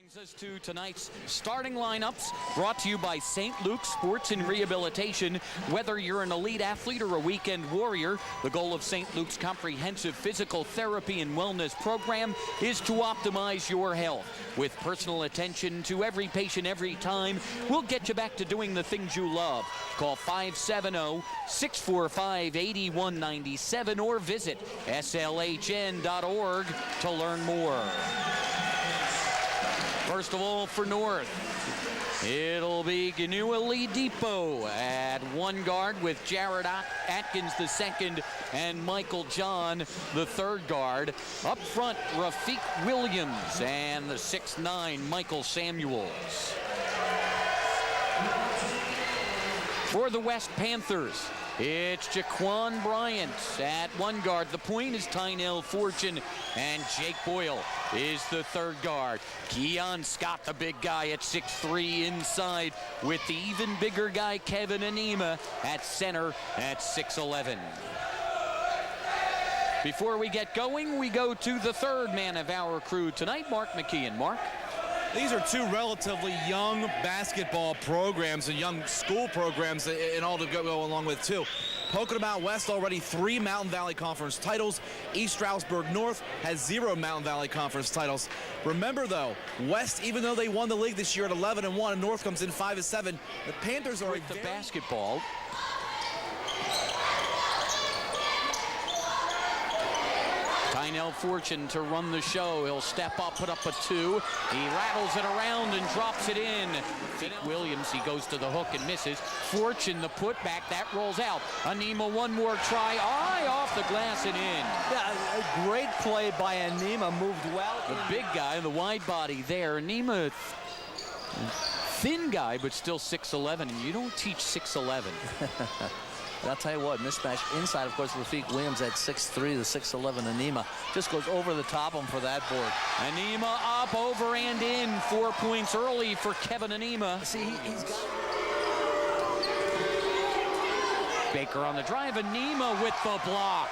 Brings us to tonight's starting lineups, brought to you by St. Luke's Sports and Rehabilitation. Whether you're an elite athlete or a weekend warrior, the goal of St. Luke's comprehensive physical therapy and wellness program is to optimize your health. With personal attention to every patient every time, we'll get you back to doing the things you love. Call 570-645-8197 or visit slhn.org to learn more. First of all, for North, it'll be Ganuali Depot at one guard with Jared Atkins the second and Michael John the third guard. Up front, Rafiq Williams and the 6'9" Michael Samuels. For the West Panthers, it's Jaquan Bryant at one guard. The point is Tynell Fortune, and Jake Boyle is the third guard. Keon Scott, the big guy, at 6'3" inside, with the even bigger guy, Kevin Anima, at center at 6'11". Before we get going, we go to the third man of our crew tonight, Mark McKeon. Mark? These are two relatively young basketball programs and young school programs and all to go along with too. Pocono Mountain West already 3 Mountain Valley Conference titles. East Stroudsburg North has 0 Mountain Valley Conference titles. Remember though, West, even though they won the league this year at 11-1 and North comes in 5-7, the Panthers are with the basketball. Tynell Fortune to run the show. He'll step up, put up a 2. He rattles it around and drops it in. Williams, he goes to the hook and misses. Fortune, the putback, that rolls out. Anima, one more try. Eye off the glass and in. Yeah, a great play by Anima, moved well. The big guy, the wide body there. Anima, thin guy, but still 6'11", and you don't teach 6'11". But I'll tell you what, mismatch inside, of course, Rafiq Williams at 6'3", the 6'11" Anima. Just goes over the top of him for that board. Anima up, over and in. 4 points early for Kevin Anima. See, he's got... Baker on the drive, Anima with the block.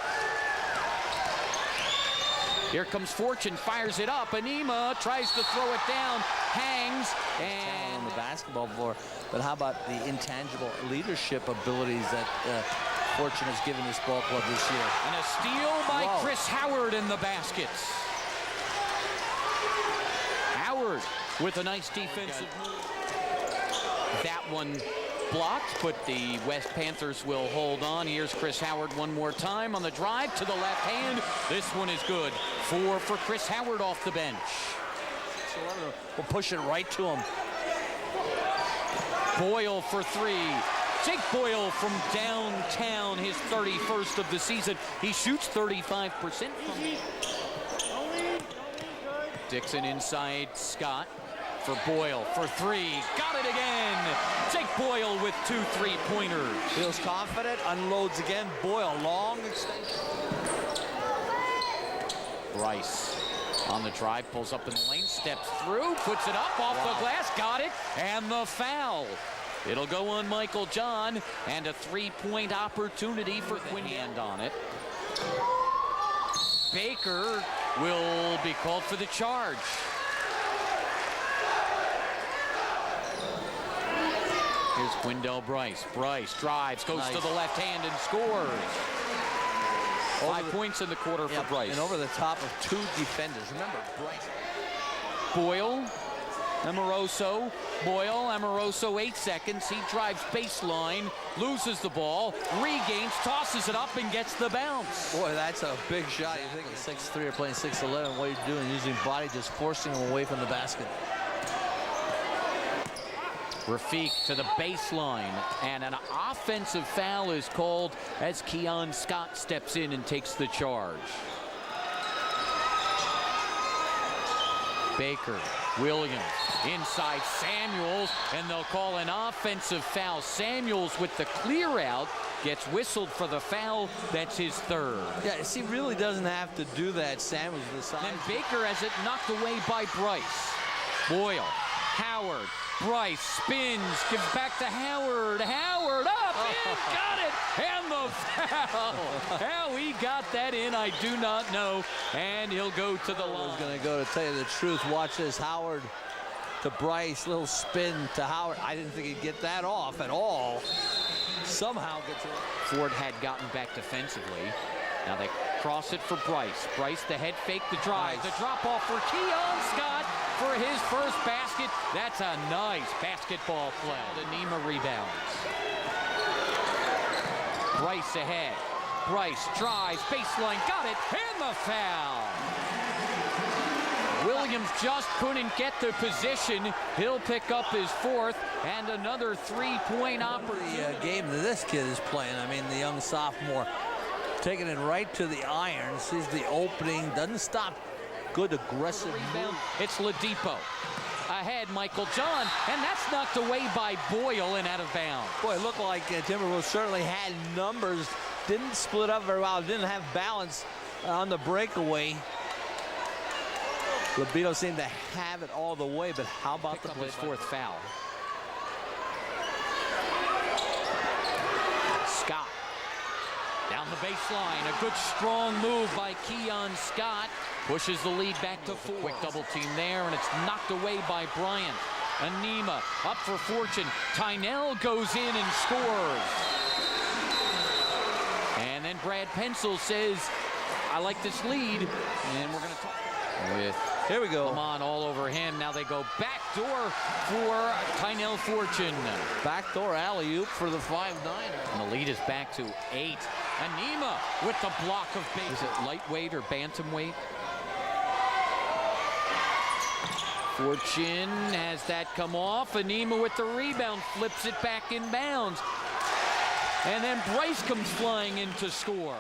Here comes Fortune, fires it up. Anima tries to throw it down, hangs, and on the basketball floor. But how about the intangible leadership abilities that Fortune has given this ball club this year? And a steal by Chris Howard in the baskets. Howard with a nice defensive move. That one blocked, but the West Panthers will hold on. Here's Chris Howard one more time on the drive to the left hand. This one is good. 4 for Chris Howard off the bench. We'll push it right to him. Boyle for 3. Jake Boyle from downtown, his 31st of the season. He shoots 35% from it. Dixon inside Scott for Boyle for 3. Got it again. Jake Boyle with 2 3-pointers. Feels confident, unloads again. Boyle, long extension. Bryce on the drive, pulls up in the lane, steps through, puts it up off the glass, got it, and the foul. It'll go on Michael John, and a 3-point opportunity for Quinn Hand on it. Baker will be called for the charge. Here's Quindell Bryce. Bryce drives, goes to the left hand and scores. 5 points in the quarter for Bryce. And over the top of 2 defenders. Remember, Bryce. Boyle, Amoroso. Boyle, Amoroso, 8 seconds. He drives baseline, loses the ball, regains, tosses it up, and gets the bounce. Boy, that's a big shot. You think a 6'3" or playing 6'11", what you're doing, using body, just forcing him away from the basket. Rafiq to the baseline, and an offensive foul is called as Keon Scott steps in and takes the charge. Baker, Williams, inside Samuels, and they'll call an offensive foul. Samuels with the clear out gets whistled for the foul. That's his 3rd. Yeah, see, really doesn't have to do that. Samuels the size. Then Baker has it knocked away by Bryce. Boyle, Howard, Bryce spins, gives back to Howard. Howard up, in, got it, and the foul. How he got that in, I do not know. And he'll go to the line. I was going to go to tell you the truth. Watch this. Howard to Bryce, little spin to Howard. I didn't think he'd get that off at all. Somehow gets it. Ford had gotten back defensively. Now they cross it for Bryce. Bryce, the head fake, the drive, Nice. the drop off for Keon Scott for his first basket. That's a nice basketball play. The Nima rebounds. Bryce ahead. Bryce drives, baseline, got it, and the foul. Williams just couldn't get the position. He'll pick up his fourth and another three-point opportunity. The game that this kid is playing, I mean, the young sophomore, taking it right to the iron, sees the opening, doesn't stop. Good aggressive move. It's Ladipo. Ahead, Michael John, and that's knocked away by Boyle and out of bounds. Boy, it looked like Timberwolves certainly had numbers, didn't split up very well, didn't have balance on the breakaway. Ladipo seemed to have it all the way, but how about Picked the up play? his fourth foul. Scott down the baseline. A good strong move by Keon Scott. Pushes the lead back to 4. Quick double team there, and it's knocked away by Bryant. Anima up for Fortune. Tynell goes in and scores. And then Brad Pencil says, I like this lead. And we're going to talk with Here we go. Lamont all over him. Now they go back door for Tynell Fortune. Backdoor alley-oop for the 5'9". And the lead is back to 8. Anima with the block of base. Is it lightweight or bantamweight? Fortune has that come off. Anima with the rebound, flips it back in bounds. And then Bryce comes flying in to score.